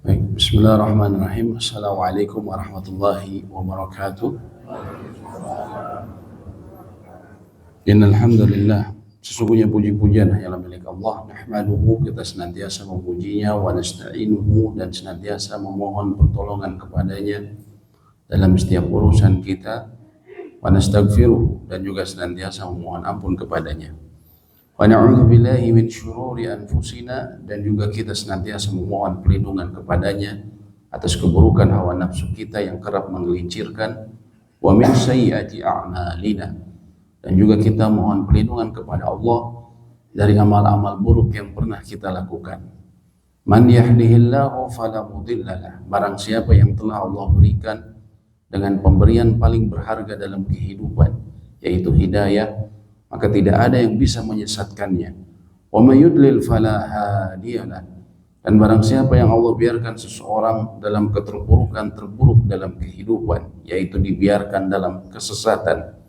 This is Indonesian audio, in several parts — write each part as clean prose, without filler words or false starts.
Baik, bismillahirrahmanirrahim. Assalamualaikum warahmatullahi wabarakatuh. Innal hamdalillah, sesungguhnya puji-pujian hanyalah milik Allah. Nahmaduhu, kita senantiasa memujinya, wa nasta'inuhu, dan senantiasa memohon pertolongan kepadanya dalam setiap urusan kita, wa nastaghfiruh, dan juga senantiasa memohon ampun kepadanya. Wa na'udzu billahi min syururi anfusina, dan juga kita senantiasa memohon perlindungan kepadanya atas keburukan hawa nafsu kita yang kerap menggelincirkan, wa min sayyiati a'malina, dan juga kita mohon perlindungan kepada Allah dari amal-amal buruk yang pernah kita lakukan. Man yahdihillahu fala mudhillalah, barang siapa yang telah Allah berikan dengan pemberian paling berharga dalam kehidupan, yaitu hidayah, maka tidak ada yang bisa menyesatkannya. Wa may yudlil fala hadiyalah, dan barang siapa yang Allah biarkan seseorang dalam keterpurukan terburuk dalam kehidupan, yaitu dibiarkan dalam kesesatan,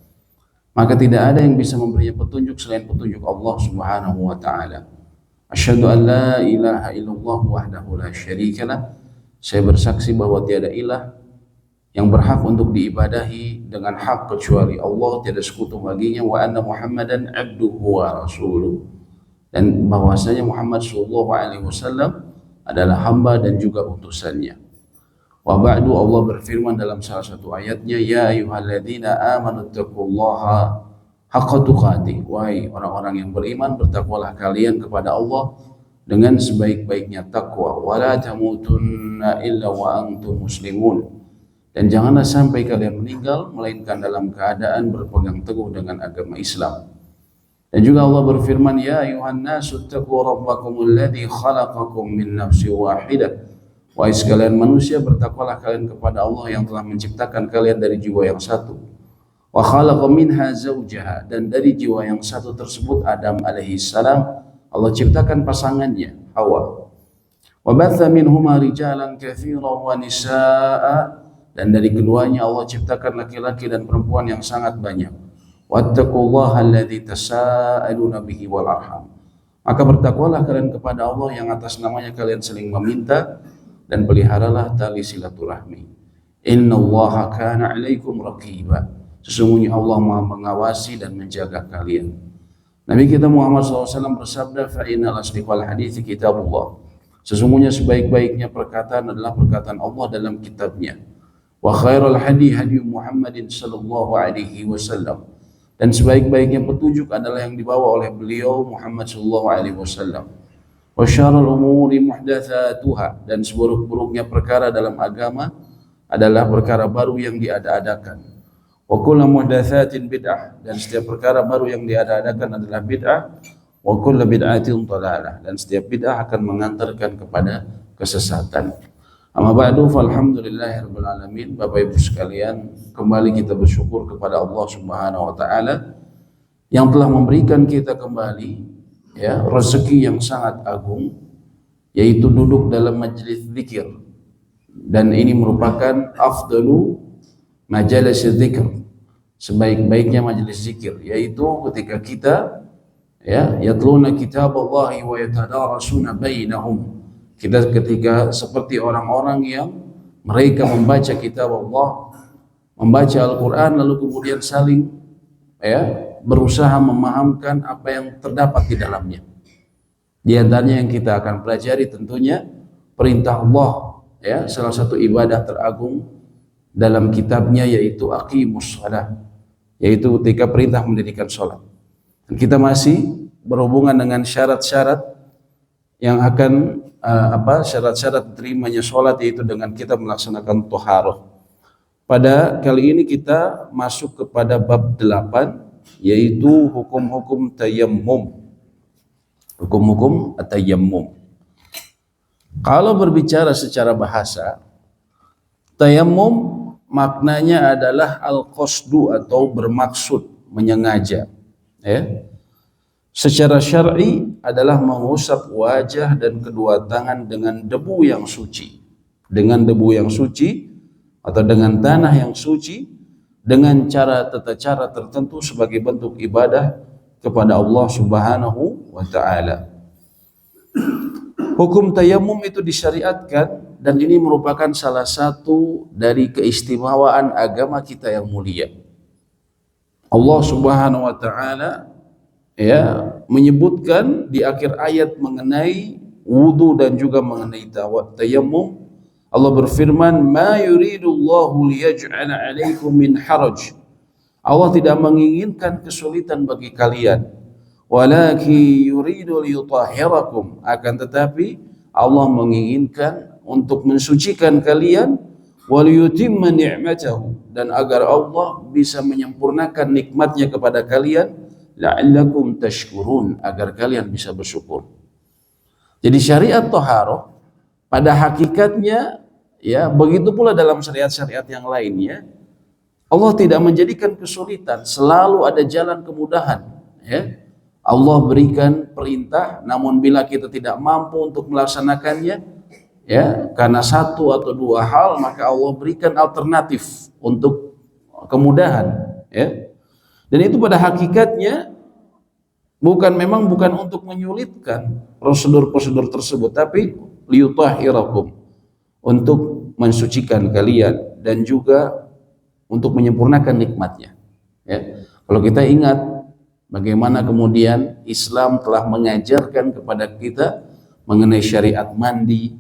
maka tidak ada yang bisa memberinya petunjuk selain petunjuk Allah Subhanahu wa taala. Asyhadu an la ilaha illallah wahdahu la syarikalah, saya bersaksi bahwa tiada ilah yang berhak untuk diibadahi dengan hak kecuali Allah, tiada sekutu baginya, wa anna Muhammadan abduhu wa rasuluh, dan bahwasanya Muhammad sallallahu alaihi wasallam adalah hamba dan juga utusannya. Wa ba'du, Allah berfirman dalam salah satu ayatnya, ya ayyuhalladzina amanu taqullaha haqqa tuqatih, wahai orang-orang yang beriman, bertakwalah kalian kepada Allah dengan sebaik-baiknya takwa, wa la tamutunna illa wa antum muslimun, dan janganlah sampai kalian meninggal melainkan dalam keadaan berpegang teguh dengan agama Islam. Dan juga Allah berfirman, ya ayuhan nasu taqu rabbakumul ladzi khalaqakum min nafsin wahidah, wahai sekalian manusia, bertakwalah kalian kepada Allah yang telah menciptakan kalian dari jiwa yang satu. Wa khalaqa minha zawjaha, dan dari jiwa yang satu tersebut Adam alaihi salam Allah ciptakan pasangannya Hawa. Wa batha minhuma rijalan katsiran wa nisaa, dan dari keduanya Allah ciptakan laki-laki dan perempuan yang sangat banyak. Wattaqullaha alladzi tasaaluna bihi wal arham, maka bertakwalah kalian kepada Allah yang atas namanya kalian saling meminta, dan peliharalah tali silaturahmi. Innallaha kana 'alaikum raqiba, sesungguhnya Allah Maha mengawasi dan menjaga kalian. Nabi kita Muhammad SAW bersabda, fa innal asdiqal hadits kitabullah, sesungguhnya sebaik-baiknya perkataan adalah perkataan Allah dalam kitabnya. Wa khairul hadi hadi Muhammadin sallallahu alaihi wasallam, dan sebaik-baiknya petunjuk adalah yang dibawa oleh beliau Muhammad sallallahu alaihi wasallam. Wa syarrul umuri muhdatsatuha, dan seburuk-buruknya perkara dalam agama adalah perkara baru yang diada-adakan. Wa kullu muhdatsatin bid'ah, dan setiap perkara baru yang diada-adakan adalah bid'ah. Wa kullu bid'atin dhalalah, dan setiap bid'ah akan mengantarkan kepada kesesatan. Amma ba'du, falhamdulillahirabbil alamin. Bapak Ibu sekalian, kembali kita bersyukur kepada Allah Subhanahu wa taala yang telah memberikan kita kembali ya, rezeki yang sangat agung, yaitu duduk dalam majelis zikir. Dan ini merupakan afdalu majalis zikir, sebaik-baiknya majelis zikir, yaitu ketika kita ya yatluna kitaballahi wa yatadarasuna bainahum. Kita ketika seperti orang-orang yang mereka membaca kitab Allah, membaca Al-Quran, lalu kemudian saling ya berusaha memahamkan apa yang terdapat di dalamnya. Di antaranya yang kita akan pelajari tentunya perintah Allah, ya, salah satu ibadah teragung dalam kitabnya, yaitu aqimus shalah, yaitu ketika perintah mendirikan sholat. Dan kita masih berhubungan dengan syarat-syarat yang akan syarat-syarat diterimanya sholat, yaitu dengan kita melaksanakan thaharah. Pada kali ini kita masuk kepada bab 8, yaitu hukum-hukum tayammum. Hukum-hukum tayammum. Kalau berbicara secara bahasa, tayammum maknanya adalah al-qasdu atau bermaksud, menyengaja. Ya. Secara syar'i adalah mengusap wajah dan kedua tangan dengan debu yang suci. Dengan debu yang suci atau dengan tanah yang suci, dengan tata cara tertentu sebagai bentuk ibadah kepada Allah Subhanahu wa ta'ala. Hukum tayammum itu disyariatkan, dan ini merupakan salah satu dari keistimewaan agama kita yang mulia. Allah Subhanahu wa ta'ala ya menyebutkan di akhir ayat mengenai wudu dan juga mengenai tayammum. Allah berfirman, "Ma yuridullahu liyaj'ala 'alaikum min haraj." Allah tidak menginginkan kesulitan bagi kalian, walaki yuridu liyutahhirakum, akan tetapi Allah menginginkan untuk mensucikan kalian, waliyutimma ni'matahu, dan agar Allah bisa menyempurnakan nikmatnya kepada kalian, la'allakum tashkurun, agar kalian bisa bersyukur. Jadi syariat thaharah pada hakikatnya, ya, begitu pula dalam syariat-syariat yang lainnya, Allah tidak menjadikan kesulitan, selalu ada jalan kemudahan. Ya. Allah berikan perintah, namun bila kita tidak mampu untuk melaksanakannya, ya, karena satu atau dua hal, maka Allah berikan alternatif untuk kemudahan. Ya. Dan itu pada hakikatnya memang bukan untuk menyulitkan prosedur-prosedur tersebut, tapi liyutahhirakum, untuk mensucikan kalian dan juga untuk menyempurnakan nikmatnya. Ya. Kalau kita ingat bagaimana kemudian Islam telah mengajarkan kepada kita mengenai syariat mandi,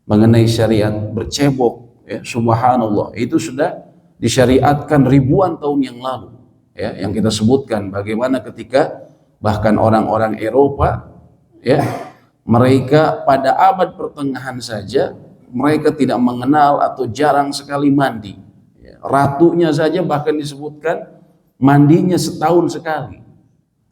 mengenai syariat bercebok, ya, subhanallah, itu sudah disyariatkan ribuan tahun yang lalu. Ya, yang kita sebutkan bagaimana ketika bahkan orang-orang Eropa, ya, mereka pada abad pertengahan saja mereka tidak mengenal atau jarang sekali mandi. Ratunya saja bahkan disebutkan mandinya setahun sekali.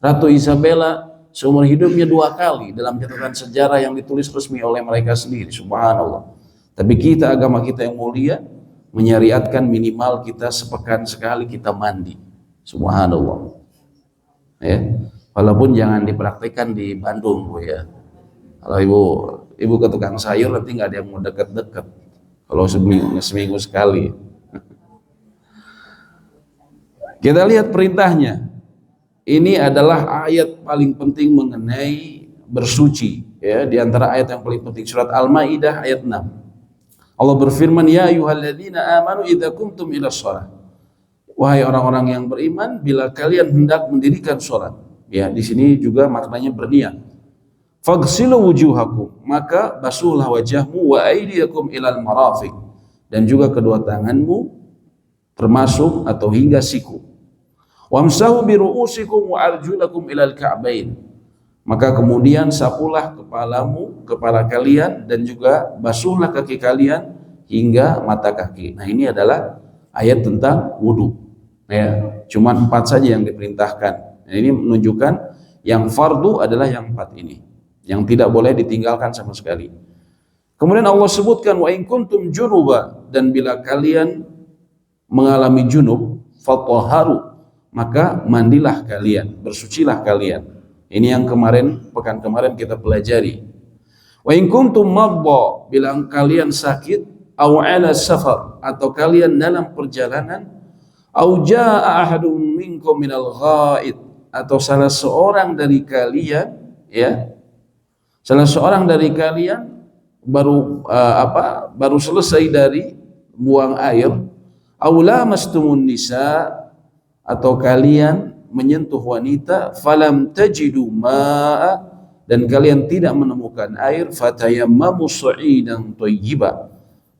Ratu Isabella seumur hidupnya 2 kali dalam catatan sejarah yang ditulis resmi oleh mereka sendiri, subhanallah. Tapi kita, agama kita yang mulia, menyariatkan minimal kita sepekan sekali kita mandi, subhanallah. Ya, walaupun jangan dipraktikkan di Bandung, Bu, ya. Kalau ibu ke tukang sayur nanti nggak ada yang mau deket-deket kalau seminggu sekali. Kita lihat perintahnya. Ini adalah ayat paling penting mengenai bersuci, ya, di antara ayat yang paling penting, surat Al-Maidah ayat 6. Allah berfirman, "Ya ayyuhalladzina amanu idza qumtum ila shalah." Wahai orang-orang yang beriman, bila kalian hendak mendirikan salat. Ya, di sini juga maknanya berniat. Faghsilu wujuhakum, maka basuhlah wajahmu, wa aydiyakum ilal marafiq, dan juga kedua tanganmu termasuk atau hingga siku. Wamsahu bi ru'usikum wa arjulakum ilal ka'bain, maka kemudian sapulah kepala kalian, dan juga basuhlah kaki kalian hingga mata kaki. Nah, ini adalah ayat tentang wudu. Ya, cuma 4 saja yang diperintahkan. Nah, ini menunjukkan yang fardu adalah yang 4 ini, yang tidak boleh ditinggalkan sama sekali. Kemudian Allah sebutkan, wa in kuntum junuba, dan bila kalian mengalami junub, fatahharu, maka mandilah kalian, bersucilah kalian. Ini yang pekan kemarin kita pelajari. Wa in kuntum madda, bila kalian sakit, aw ala safar, atau kalian dalam perjalanan, aw jaa ahadum minkum minal ghaid, atau salah seorang dari kalian, ya, salah seorang dari kalian baru selesai dari buang air, aw lamastumun nisa, atau kalian menyentuh wanita, falam tajidu ma'a, dan kalian tidak menemukan air, fatayammamu su'idan thayyiba,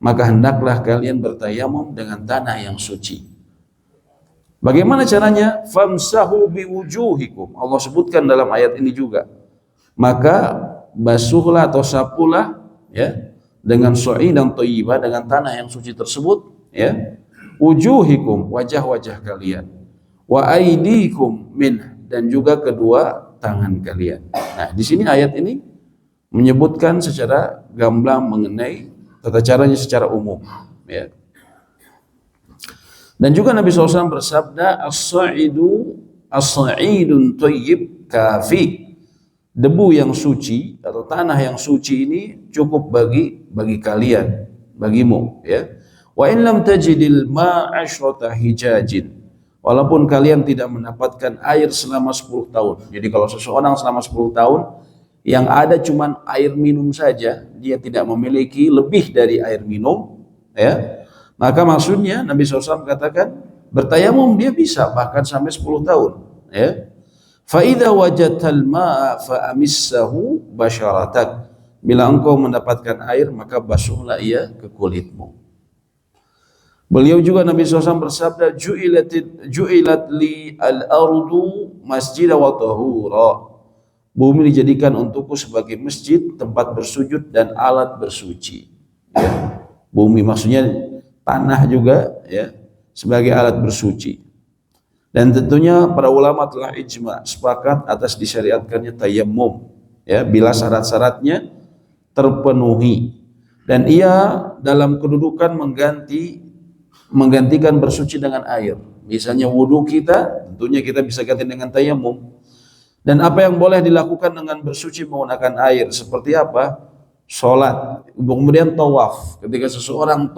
maka hendaklah kalian bertayamum dengan tanah yang suci. Bagaimana caranya? Famsahu biwujuhikum, Allah sebutkan dalam ayat ini juga. Maka basuhlah atau sapulah, ya, dengan su'idan thayyiba, dengan tanah yang suci tersebut, ya, wujuhikum, wajah-wajah kalian, wa aidikum min, dan juga kedua tangan kalian. Nah, di sini ayat ini menyebutkan secara gamblang mengenai tata caranya secara umum, ya. Dan juga Nabi SAW bersabda, as-sa'idun thayyib kafi, debu yang suci atau tanah yang suci ini cukup bagi kalian, bagimu, ya. Wa in lam tajidil ma'a 'ashrata hijajin, walaupun kalian tidak mendapatkan air selama 10 tahun. Jadi kalau seseorang selama 10 tahun yang ada cuman air minum saja, dia tidak memiliki lebih dari air minum, ya, maka maksudnya Nabi SAW katakan bertayamum dia bisa bahkan sampai 10 tahun, ya. Fa idza wajadtal ma'a fa amissahu basyaratak, bila engkau mendapatkan air maka basuhlah ia ke kulitmu. Beliau juga Nabi SAW bersabda, ju'ilat li al-ardu masjid wa tahura, bumi dijadikan untukku sebagai masjid, tempat bersujud dan alat bersuci, ya. Bumi maksudnya tanah juga, ya, sebagai alat bersuci. Dan tentunya para ulama telah ijma, sepakat atas disyariatkannya tayammum, ya, bila syarat-syaratnya terpenuhi, dan ia dalam kedudukan menggantikan bersuci dengan air. Misalnya wudu kita, tentunya kita bisa ganti dengan tayamum. Dan apa yang boleh dilakukan dengan bersuci menggunakan air seperti apa? Salat, kemudian tawaf. Ketika seseorang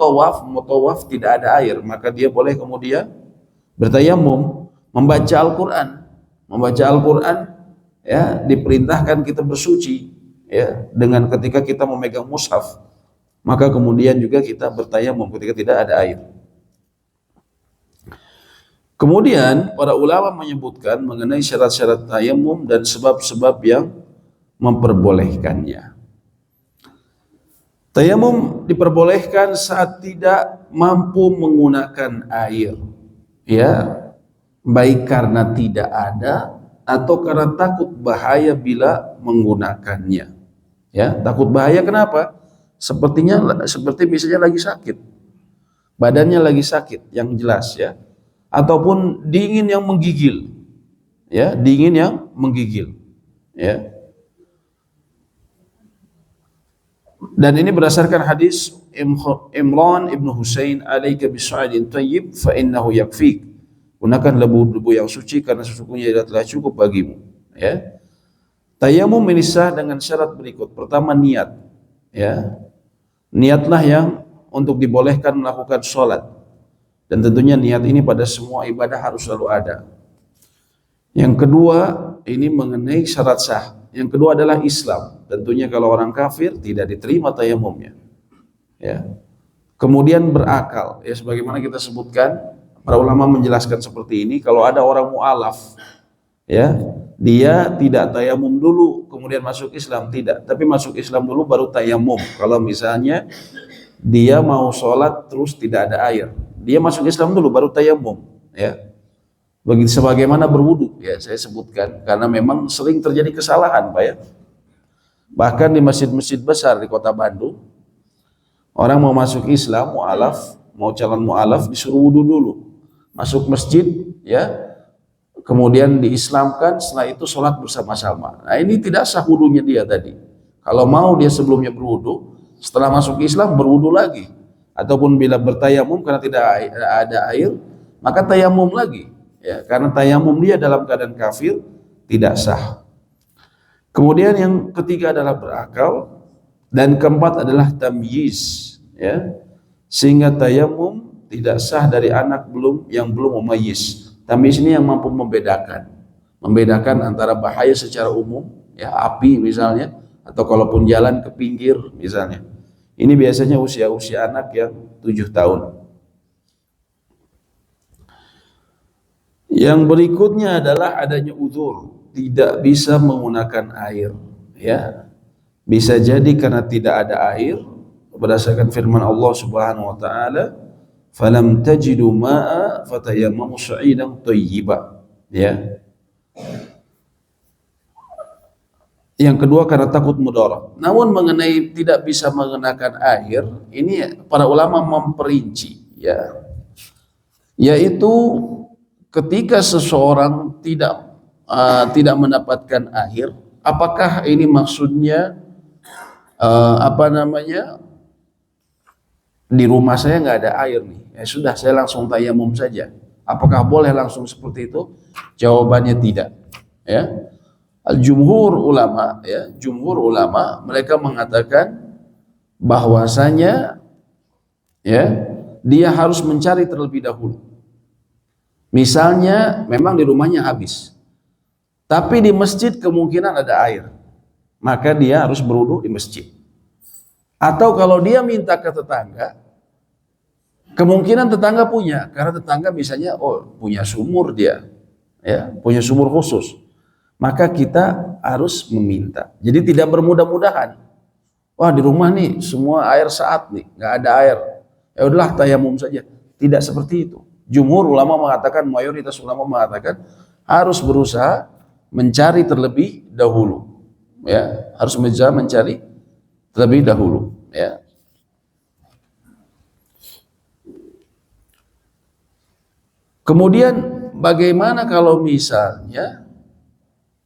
mau tawaf tidak ada air, maka dia boleh kemudian bertayamum. Membaca Al-Qur'an, ya, diperintahkan kita bersuci, ya, dengan ketika kita memegang mushaf, maka kemudian juga kita bertayamum ketika tidak ada air. Kemudian para ulama menyebutkan mengenai syarat-syarat tayamum dan sebab-sebab yang memperbolehkannya. Tayamum diperbolehkan saat tidak mampu menggunakan air, ya, baik karena tidak ada atau karena takut bahaya bila menggunakannya, ya. Takut bahaya kenapa? Seperti misalnya lagi sakit, badannya lagi sakit yang jelas, ya, ataupun dingin yang menggigil, ya, ya. Dan ini berdasarkan hadis Imran ibn Husain, alaika bisu'adin tayyib fa innahu yakfik, gunakan debu yang suci karena sesungguhnya ia telah cukup bagimu, ya. Tayamum ini sah dengan syarat berikut. Pertama, niat, ya. Niatlah yang untuk dibolehkan melakukan sholat, dan tentunya niat ini pada semua ibadah harus selalu ada. Yang kedua, ini mengenai syarat sah. Yang kedua adalah Islam. Tentunya kalau orang kafir tidak diterima tayamumnya, ya. Kemudian berakal, ya, sebagaimana kita sebutkan, para ulama menjelaskan seperti ini. Kalau ada orang mu'alaf, ya, dia tidak tayamum dulu kemudian masuk Islam, tidak, tapi masuk Islam dulu baru tayamum. Kalau misalnya dia mau sholat terus tidak ada air, dia masuk Islam dulu baru tayamum, ya. Begitu sebagaimana berwudu, ya, saya sebutkan karena memang sering terjadi kesalahan, Pak, ya. Bahkan di masjid-masjid besar di Kota Bandung, orang mau masuk Islam, mu'alaf, mau calon mu'alaf, disuruh wudu dulu, masuk masjid, ya, kemudian diislamkan, setelah itu sholat bersama-sama. Nah, ini tidak sah wudunya dia tadi. Kalau mau dia sebelumnya berwudu, setelah masuk Islam berwudu lagi, ataupun bila bertayamum karena tidak ada air, maka tayamum lagi, ya, karena tayamum dia dalam keadaan kafir tidak sah. Kemudian yang ketiga adalah berakal, dan keempat adalah tamyiz, ya. Sehingga tayamum tidak sah dari anak yang belum mumayyiz. Tamyiz ini yang mampu membedakan antara bahaya secara umum, ya, api misalnya, atau kalaupun jalan ke pinggir misalnya. Ini biasanya usia anak yang 7 tahun. Yang berikutnya adalah adanya uzur, tidak bisa menggunakan air, ya. Bisa jadi karena tidak ada air, berdasarkan firman Allah Subhanahu wa taala, "Falam tajidu ma'a fatayammamu sa'idan thayyiba." Ya. Yang kedua karena takut mudarat. Namun mengenai tidak bisa menggunakan air, ini para ulama memperinci, ya. Yaitu ketika seseorang tidak mendapatkan air, apakah ini maksudnya di rumah saya nggak ada air nih, ya sudah saya langsung tayamum saja. Apakah boleh langsung seperti itu? Jawabannya tidak, ya. Jumhur ulama mereka mengatakan bahwasanya, ya, dia harus mencari terlebih dahulu. Misalnya memang di rumahnya habis, tapi di masjid kemungkinan ada air, maka dia harus berwudu di masjid. Atau kalau dia minta ke tetangga, kemungkinan tetangga punya, karena tetangga misalnya punya sumur dia, ya, punya sumur khusus, maka kita harus meminta. Jadi tidak bermudah-mudahan. Wah, di rumah nih semua air saat nih, nggak ada air, ya udahlah tayamum saja. Tidak seperti itu. Jumhur ulama mengatakan, mayoritas ulama mengatakan harus berusaha mencari terlebih dahulu, ya, harus berusaha mencari terlebih dahulu, ya. Kemudian bagaimana kalau misalnya,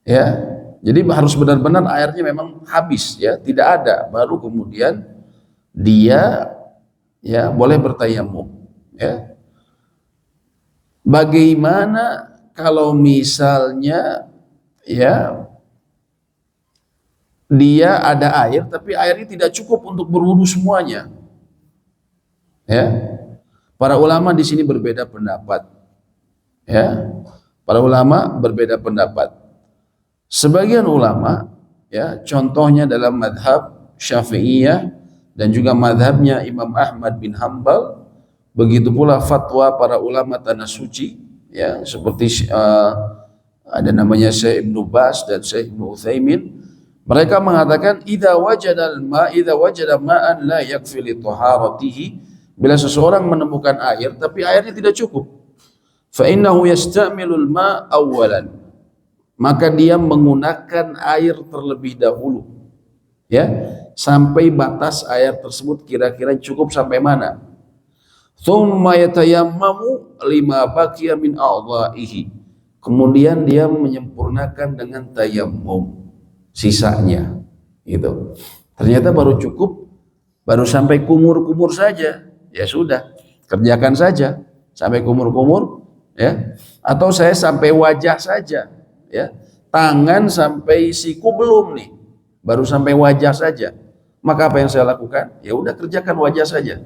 ya, jadi harus benar-benar airnya memang habis, ya, tidak ada, baru kemudian dia, ya, boleh bertayamum, ya. Bagaimana kalau misalnya, ya, dia ada air tapi airnya tidak cukup untuk berwudu semuanya, ya. Para ulama di sini berbeda pendapat, ya. Para ulama berbeda pendapat. Sebagian ulama, ya, contohnya dalam madhab Syafi'iyah dan juga madhabnya Imam Ahmad bin Hambal, begitu pula fatwa para ulama tanah suci, ya, seperti ada namanya Syekh Ibnu Baz dan Syekh Ibnu Utsaimin. Mereka mengatakan idza wajada ma'an la yakfi li taharatihi, bila seseorang menemukan air tapi airnya tidak cukup, fa innahu yastamilul ma' awwalan, maka dia menggunakan air terlebih dahulu, ya, sampai batas air tersebut kira-kira cukup sampai mana. Tsumma yatayammamu lima baqiya min a'dha'ihi, kemudian dia menyempurnakan dengan tayammum sisanya. Itu ternyata baru cukup, baru sampai kumur-kumur saja, ya sudah, kerjakan saja sampai kumur-kumur, ya. Atau saya sampai wajah saja, ya, tangan sampai siku belum nih, baru sampai wajah saja, maka apa yang saya lakukan? Ya udah, kerjakan wajah saja,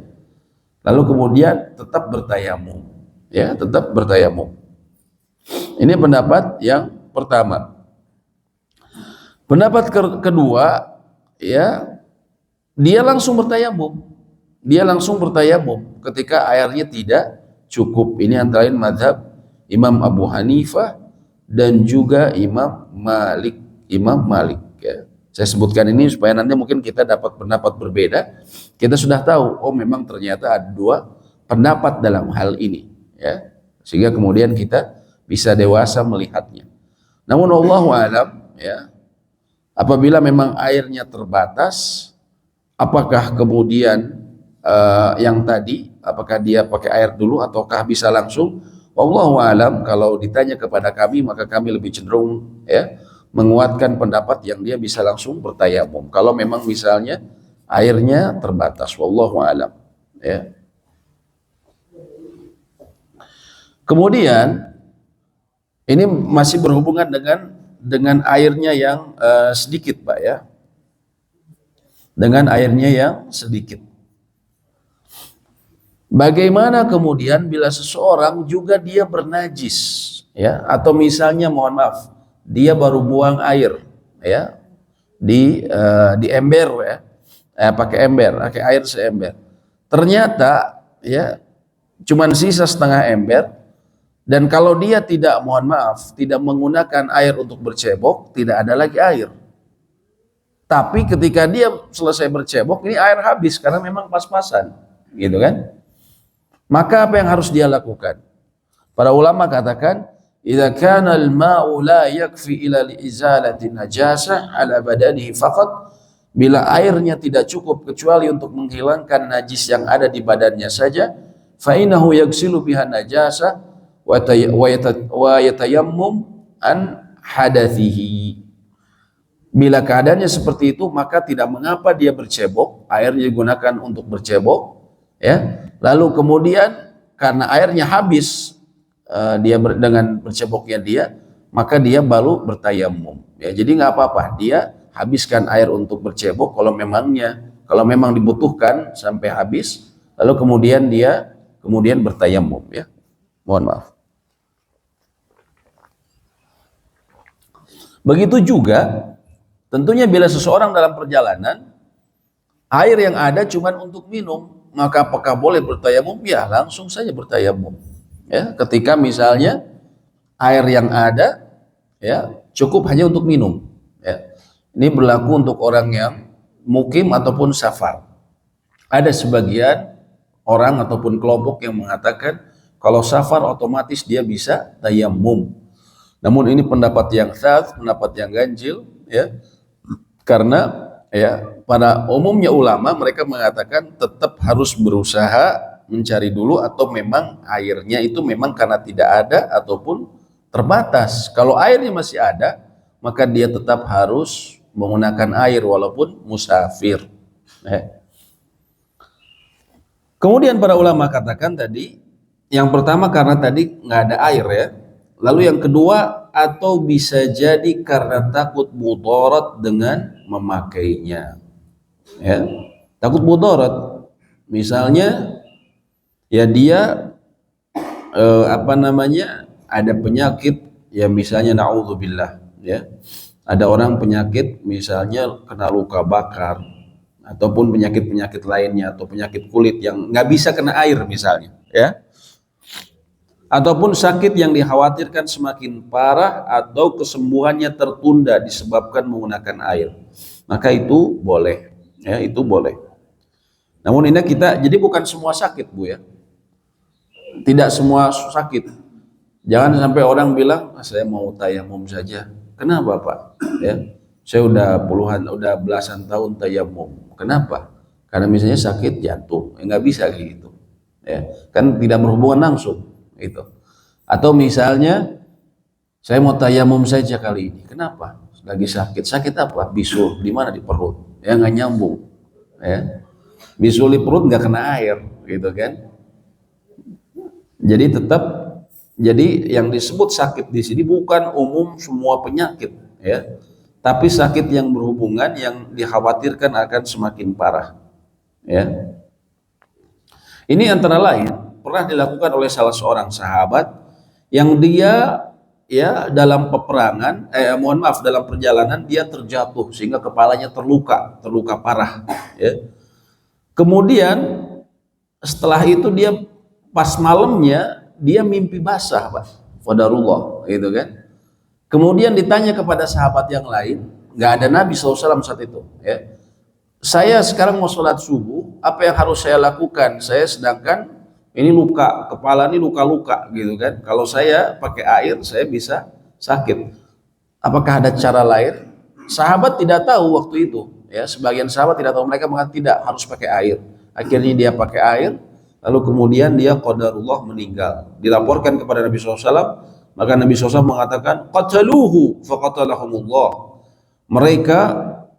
lalu kemudian tetap bertayamum, ya, tetap bertayamum. Ini pendapat yang pertama. Pendapat kedua, ya, dia langsung bertayamum ketika airnya tidak cukup. Ini antara lain mazhab Imam Abu Hanifah dan juga Imam Malik, ya. Saya sebutkan ini supaya nanti mungkin kita dapat pendapat berbeda. Kita sudah tahu, oh memang ternyata ada dua pendapat dalam hal ini, ya, sehingga kemudian kita bisa dewasa melihatnya. Namun wallahu alam, ya, apabila memang airnya terbatas, apakah kemudian yang tadi, apakah dia pakai air dulu ataukah bisa langsung? Wallahu alam, kalau ditanya kepada kami maka kami lebih cenderung, ya, menguatkan pendapat yang dia bisa langsung bertayamum kalau memang misalnya airnya terbatas. Wallahu alam, ya. Kemudian ini masih berhubungan dengan dengan airnya yang sedikit, Pak ya. Dengan airnya yang sedikit. Bagaimana kemudian bila seseorang juga dia bernajis, ya, atau misalnya mohon maaf, dia baru buang air, ya, di ember, ya, pakai ember, pakai air seember. Ternyata, ya, cuman sisa setengah ember, dan kalau dia tidak, mohon maaf, tidak menggunakan air untuk bercebok, tidak ada lagi air. Tapi ketika dia selesai bercebok, ini air habis karena memang pas-pasan, gitu kan? Maka apa yang harus dia lakukan? Para ulama katakan, "Idza kana al-ma'u la yakfi ila izalati najasah ala badanihi faqat." Bila airnya tidak cukup kecuali untuk menghilangkan najis yang ada di badannya saja, fa innahu yaghsilu biha najasah wa yatayammum an hadathihi. Bila keadaannya seperti itu, maka tidak mengapa dia bercebok, airnya digunakan untuk bercebok, ya. Lalu kemudian karena airnya habis, dia dengan berceboknya dia, maka dia baru bertayamum. Ya, jadi nggak apa-apa, dia habiskan air untuk bercebok kalau memang dibutuhkan sampai habis, lalu kemudian dia bertayamum, ya. Mohon maaf. Begitu juga tentunya bila seseorang dalam perjalanan air yang ada cuma untuk minum, maka apakah boleh bertayamum? Ya, langsung saja bertayamum. Ya, ketika misalnya air yang ada, ya, cukup hanya untuk minum. Ya. Ini berlaku untuk orang yang mukim ataupun safar. Ada sebagian orang ataupun kelompok yang mengatakan kalau safar otomatis dia bisa tayamum. Namun ini pendapat yang sahih, pendapat yang ganjil, ya. Karena, ya, pada umumnya ulama mereka mengatakan tetap harus berusaha mencari dulu, atau memang airnya itu memang karena tidak ada ataupun terbatas. Kalau airnya masih ada, maka dia tetap harus menggunakan air walaupun musafir. Kemudian para ulama katakan tadi, yang pertama karena tadi nggak ada air, ya. Lalu yang kedua, atau bisa jadi karena takut mudarat dengan memakainya. Ya, takut mudarat. Misalnya, ya dia ada penyakit, ya misalnya naudzubillah, ya. Ada orang penyakit misalnya kena luka bakar ataupun penyakit-penyakit lainnya atau penyakit kulit yang nggak bisa kena air misalnya, ya. Ataupun sakit yang dikhawatirkan semakin parah atau kesembuhannya tertunda disebabkan menggunakan air, maka itu boleh, ya, itu boleh. Namun ini jadi bukan semua sakit, Bu, ya. Tidak semua sakit. Jangan sampai orang bilang, saya mau tayamum saja. Kenapa, Pak? Ya, saya udah belasan tahun tayamum. Kenapa? Karena misalnya sakit jantung, nggak bisa gitu. Ya, kan tidak berhubungan langsung. Itu. Atau misalnya saya mau tayamum saja kali ini. Kenapa? Lagi sakit. Sakit apa? Bisul. Di mana? Di perut. Ya, nggak nyambung. Ya. Bisul di perut nggak kena air, gitu kan? Jadi yang disebut sakit di sini bukan umum semua penyakit, ya. Tapi sakit yang berhubungan yang dikhawatirkan akan semakin parah, ya. Ini antara lain pernah dilakukan oleh salah seorang sahabat yang dia, ya, dalam peperangan, dalam perjalanan dia terjatuh sehingga kepalanya terluka parah, ya. Kemudian setelah itu dia pas malamnya dia mimpi basah, Pak. Qadarullah, gitu kan. Kemudian ditanya kepada sahabat yang lain, nggak ada Nabi SAW saat itu, ya. Saya sekarang mau sholat subuh, apa yang harus saya lakukan? Saya sedangkan ini luka, kepala ini luka-luka, gitu kan. Kalau saya pakai air, saya bisa sakit. Apakah ada cara lain? Sahabat tidak tahu waktu itu, ya. Sebagian sahabat tidak tahu, mereka mengatakan tidak harus pakai air. Akhirnya dia pakai air, lalu kemudian dia qadarullah meninggal. Dilaporkan kepada Nabi SAW, maka Nabi SAW mengatakan, qataluhu faqatalahumullah. Mereka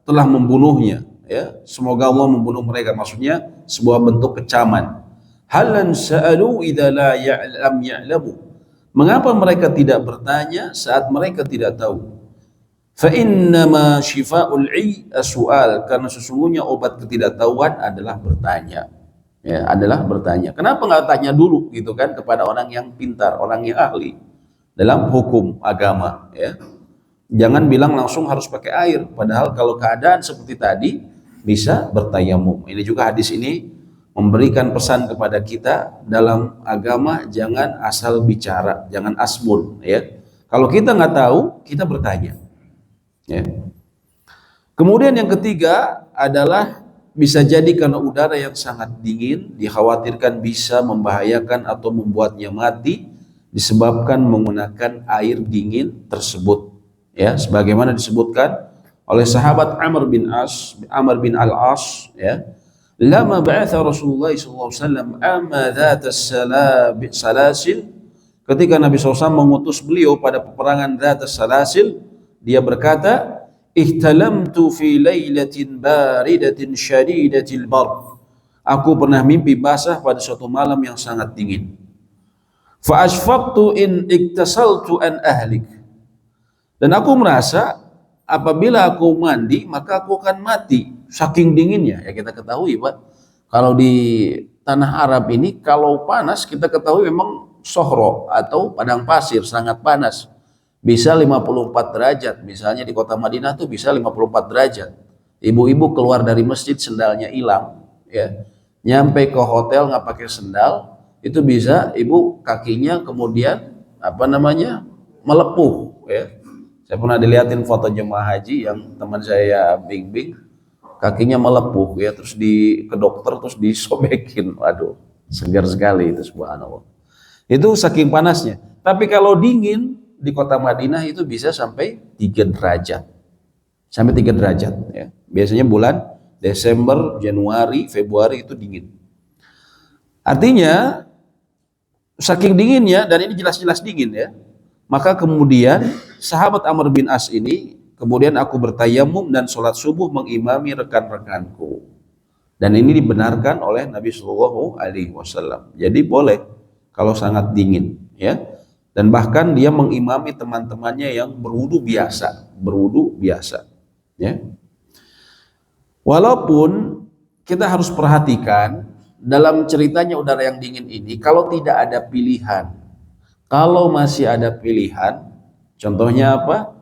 telah membunuhnya, ya. Semoga Allah membunuh mereka, maksudnya sebuah bentuk kecaman. Halan sa'alu idza la ya'lamu. Mengapa mereka tidak bertanya saat mereka tidak tahu? Fa innama syifa'ul 'i as-su'al, karena sesungguhnya obat ketidaktahuan adalah bertanya. Ya, adalah bertanya. Kenapa nggak tanya dulu gitu kan kepada orang yang pintar, orang yang ahli dalam hukum agama, ya. Jangan bilang langsung harus pakai air, padahal kalau keadaan seperti tadi bisa bertayamum. Ini juga hadis ini memberikan pesan kepada kita dalam agama, jangan asal bicara, jangan asbun, ya. Kalau kita nggak tahu, kita bertanya. Ya. Kemudian yang ketiga adalah bisa jadi karena udara yang sangat dingin, dikhawatirkan bisa membahayakan atau membuatnya mati disebabkan menggunakan air dingin tersebut. Ya, sebagaimana disebutkan oleh sahabat Amr bin Al-As, ya. Lama ba'atha Rasulullah SAW amma dhatas salasil, ketika Nabi SAW mengutus beliau pada peperangan Dhatas Salasil, dia berkata, ihtalamtu fi lailatin baridatin syadidatil bar. Aku pernah mimpi basah pada suatu malam yang sangat dingin. Fa ashfaqtu in iktasaltu an ahlik. Dan aku merasa apabila aku mandi maka aku akan mati saking dinginnya. Ya kita ketahui, Pak, kalau di tanah Arab ini kalau panas kita ketahui memang sohro atau padang pasir sangat panas. Bisa 54 derajat, misalnya di kota Madinah tuh bisa 54 derajat. Ibu-ibu keluar dari masjid sendalnya hilang, ya, nyampe ke hotel nggak pakai sendal, itu bisa ibu kakinya kemudian melepuh, ya. Saya pernah dilihatin foto jemaah haji yang teman saya bimbing, kakinya melepuh, ya, terus ke dokter terus disobekin, waduh, segar sekali itu, subhanallah. Itu saking panasnya. Tapi kalau dingin di kota Madinah itu bisa sampai 3 derajat. Sampai 3 derajat, ya. Biasanya bulan Desember, Januari, Februari itu dingin. Artinya saking dinginnya, dan ini jelas-jelas dingin, ya. Maka kemudian sahabat Amr bin As ini, kemudian aku bertayamum dan sholat subuh mengimami rekan-rekanku. Dan ini dibenarkan oleh Nabi Shallallahu Alaihi Wasallam. Jadi boleh kalau sangat dingin, ya. Dan bahkan dia mengimami teman-temannya yang berwudu biasa, ya. Walaupun kita harus perhatikan dalam ceritanya udara yang dingin ini, kalau tidak ada pilihan, kalau masih ada pilihan, contohnya apa?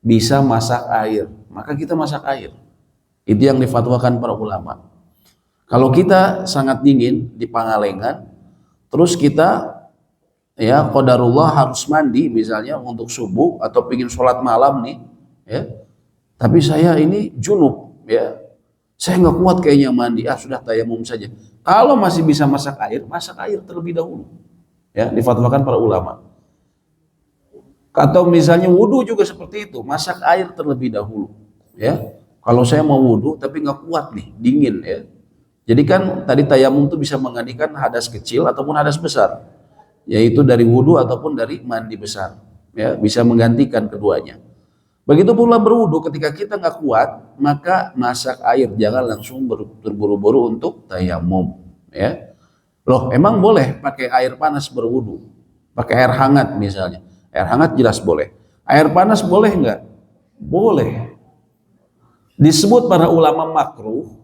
Bisa masak air, maka kita masak air. Itu yang difatwakan para ulama. Kalau kita sangat dingin di Pangalengan, terus kita, ya, qadarullah harus mandi misalnya untuk subuh atau pingin sholat malam nih, ya, tapi saya ini junub, ya, saya nggak kuat kayaknya mandi, sudah tayamum saja. Kalau masih bisa masak air terlebih dahulu, ya, difatwakan para ulama. Atau misalnya wudhu juga seperti itu, masak air terlebih dahulu, ya. Kalau saya mau wudhu tapi nggak kuat nih, dingin, ya. Jadi kan tadi tayamum itu bisa menggantikan hadas kecil ataupun hadas besar, yaitu dari wudhu ataupun dari mandi besar, ya, bisa menggantikan keduanya. Begitu pula berwudhu, ketika kita nggak kuat maka masak air, jangan langsung terburu-buru untuk tayamum, ya. Loh, emang boleh pakai air panas berwudhu, pakai air hangat misalnya? Air hangat jelas boleh. Air panas boleh nggak? Boleh. Disebut para ulama makruh,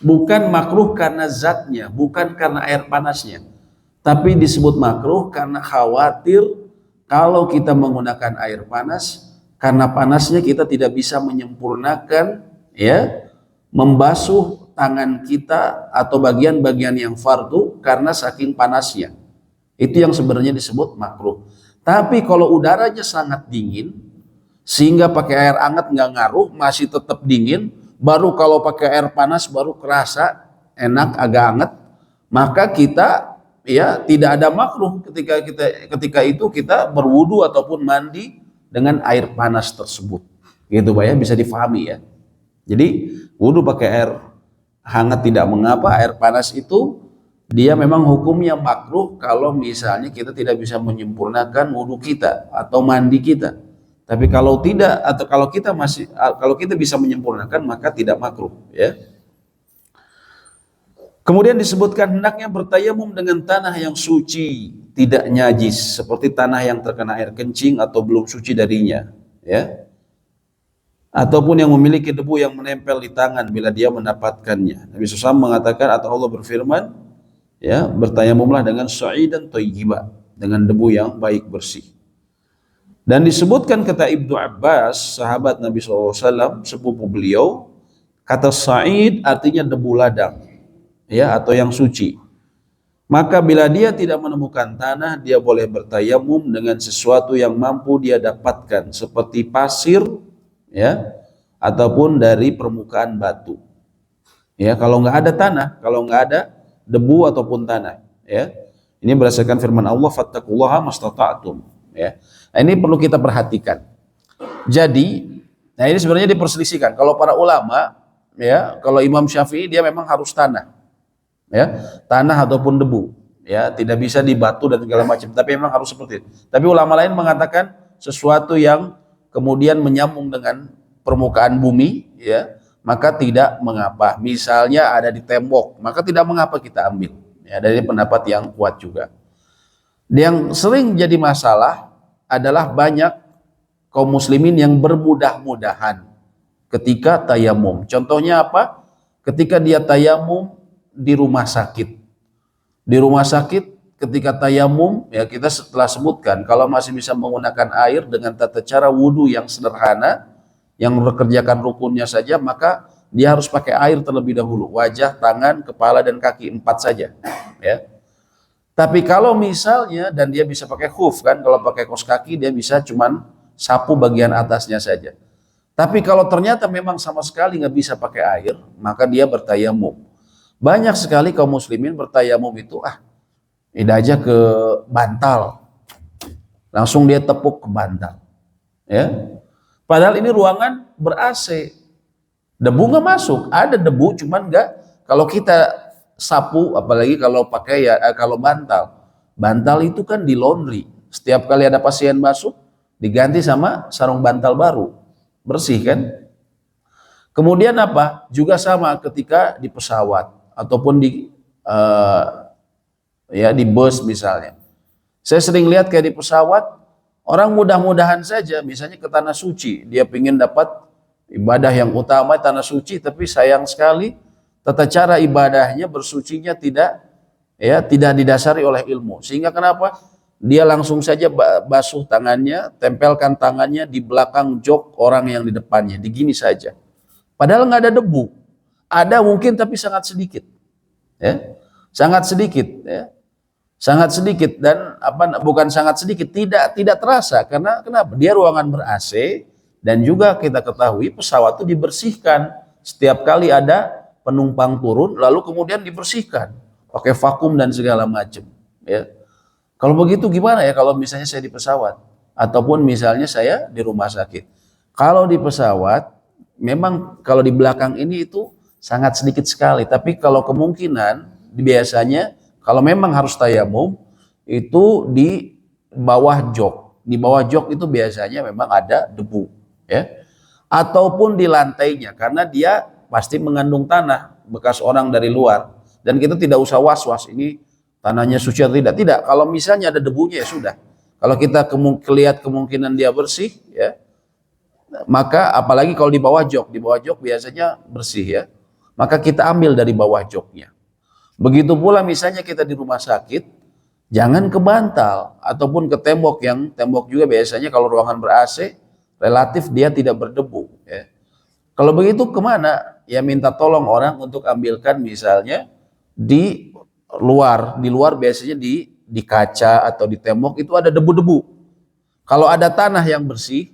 bukan makruh karena zatnya, bukan karena air panasnya, tapi disebut makruh karena khawatir kalau kita menggunakan air panas, karena panasnya kita tidak bisa menyempurnakan, ya, membasuh tangan kita atau bagian-bagian yang fardu karena saking panasnya. Itu yang sebenarnya disebut makruh. Tapi kalau udaranya sangat dingin sehingga pakai air hangat nggak ngaruh, masih tetap dingin, baru kalau pakai air panas baru kerasa enak, agak hangat, maka kita, ya, tidak ada makruh ketika itu kita berwudu ataupun mandi dengan air panas tersebut, gitu Pak, ya, bisa difahami, ya. Jadi wudu pakai air hangat tidak mengapa, air panas itu dia memang hukumnya makruh kalau misalnya kita tidak bisa menyempurnakan wudu kita atau mandi kita. Tapi kalau tidak, atau kalau kita bisa menyempurnakan, maka tidak makruh, ya. Kemudian disebutkan hendaknya bertayamum dengan tanah yang suci, tidak najis, seperti tanah yang terkena air kencing atau belum suci darinya, ya. ataupun yang memiliki debu yang menempel di tangan bila dia mendapatkannya. Nabi SAW mengatakan atau Allah berfirman, ya, bertayamumlah dengan sa'idan thayyiba, dengan debu yang baik bersih. Dan disebutkan kata Ibnu Abbas, sahabat Nabi SAW, sepupu beliau, kata sa'id artinya debu ladang, ya, atau yang suci. Maka bila dia tidak menemukan tanah, dia boleh bertayamum dengan sesuatu yang mampu dia dapatkan, seperti pasir, ya, ataupun dari permukaan batu. Ya, kalau nggak ada tanah, kalau nggak ada debu ataupun tanah, ya. Ini berdasarkan firman Allah, fattaqullaha mastata'tum, ya. Nah, ini perlu kita perhatikan. Jadi, nah ini sebenarnya diperselisihkan. Kalau para ulama, ya, kalau Imam Syafi'i dia memang harus tanah, ya, tanah ataupun debu, ya, tidak bisa di batu dan segala macam. Tapi memang harus seperti itu. Tapi ulama lain mengatakan sesuatu yang kemudian menyambung dengan permukaan bumi, ya, maka tidak mengapa. Misalnya ada di tembok, maka tidak mengapa kita ambil. Ya, dari pendapat yang kuat juga. Yang sering jadi masalah adalah banyak kaum muslimin yang bermudah-mudahan ketika tayamum. Contohnya apa? Ketika dia tayamum di rumah sakit. Di rumah sakit ketika tayamum, ya, kita setelah sebutkan kalau masih bisa menggunakan air dengan tata cara wudhu yang sederhana, yang mengerjakan rukunnya saja, maka dia harus pakai air terlebih dahulu, wajah, tangan, kepala, dan kaki, 4 saja, ya. Tapi kalau misalnya, dan dia bisa pakai khuf kan, kalau pakai kaos kaki dia bisa cuman sapu bagian atasnya saja. Tapi kalau ternyata memang sama sekali nggak bisa pakai air, maka dia bertayamum. Banyak sekali kaum muslimin bertayamum itu, ini aja ke bantal, langsung dia tepuk ke bantal, ya. Padahal ini ruangan ber-AC, debu nggak masuk, ada debu cuman nggak. Kalau kita sapu, apalagi kalau pakai, ya, kalau bantal itu kan di laundry, setiap kali ada pasien masuk diganti sama sarung bantal baru, bersih kan. Kemudian apa, juga sama ketika di pesawat ataupun di bus misalnya. Saya sering lihat kayak di pesawat, orang mudah-mudahan saja misalnya ke tanah suci, dia ingin dapat ibadah yang utama tanah suci, tapi sayang sekali tata cara ibadahnya, bersucinya tidak didasari oleh ilmu. Sehingga kenapa? Dia langsung saja basuh tangannya, tempelkan tangannya di belakang jok orang yang di depannya, digini saja. Padahal nggak ada debu. Ada mungkin tapi sangat sedikit. Ya. Sangat sedikit, ya. Sangat sedikit, dan bukan sangat sedikit, tidak terasa, karena kenapa? Dia ruangan ber-AC, dan juga kita ketahui pesawat itu dibersihkan setiap kali ada penumpang turun, lalu kemudian dibersihkan pakai vakum dan segala macam, ya. Kalau begitu gimana ya kalau misalnya saya di pesawat ataupun misalnya saya di rumah sakit? Kalau di pesawat memang kalau di belakang ini itu sangat sedikit sekali, tapi kalau kemungkinan biasanya kalau memang harus tayamum itu di bawah jok. Di bawah jok itu biasanya memang ada debu, ya. Ataupun di lantainya, karena dia pasti mengandung tanah bekas orang dari luar, dan kita tidak usah was-was ini tanahnya suci atau tidak. Tidak, kalau misalnya ada debunya ya sudah. Kalau kita lihat kemungkinan dia bersih, ya, maka apalagi kalau di bawah jok biasanya bersih, ya, maka kita ambil dari bawah joknya. Begitu pula misalnya kita di rumah sakit, jangan ke bantal ataupun ke tembok, yang tembok juga biasanya kalau ruangan ber-AC relatif dia tidak berdebu, ya. Kalau begitu kemana? Ya minta tolong orang untuk ambilkan misalnya di luar biasanya di kaca atau di tembok itu ada debu-debu. Kalau ada tanah yang bersih,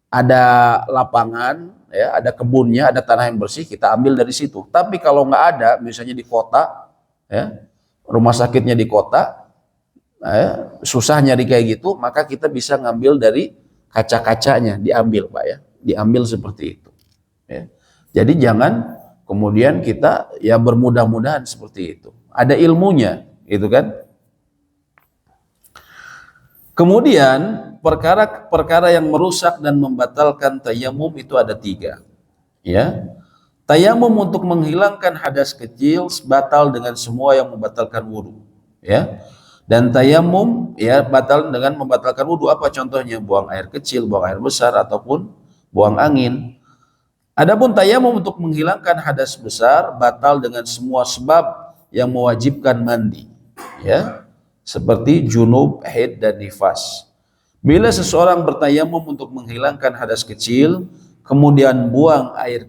ada lapangan, ya, ada kebunnya, ada tanah yang bersih, kita ambil dari situ. Tapi kalau nggak ada, misalnya di kota, ya, rumah sakitnya di kota, ya, susah nyari kayak gitu, maka kita bisa ngambil dari kaca-kacanya, diambil, Pak, ya, diambil seperti itu. Ya. Jadi jangan kemudian kita ya bermudah-mudahan seperti itu. Ada ilmunya, gitu kan? Kemudian perkara yang merusak dan membatalkan tayamum itu ada 3. Ya, tayamum untuk menghilangkan hadas kecil batal dengan semua yang membatalkan wudhu. Ya, dan tayamum ya batal dengan membatalkan wudhu. Apa contohnya? Buang air kecil, buang air besar, ataupun buang angin. Adapun tayamum untuk menghilangkan hadas besar batal dengan semua sebab yang mewajibkan mandi, ya, seperti junub, haid dan nifas. Bila seseorang bertayamum untuk menghilangkan hadas kecil, kemudian buang air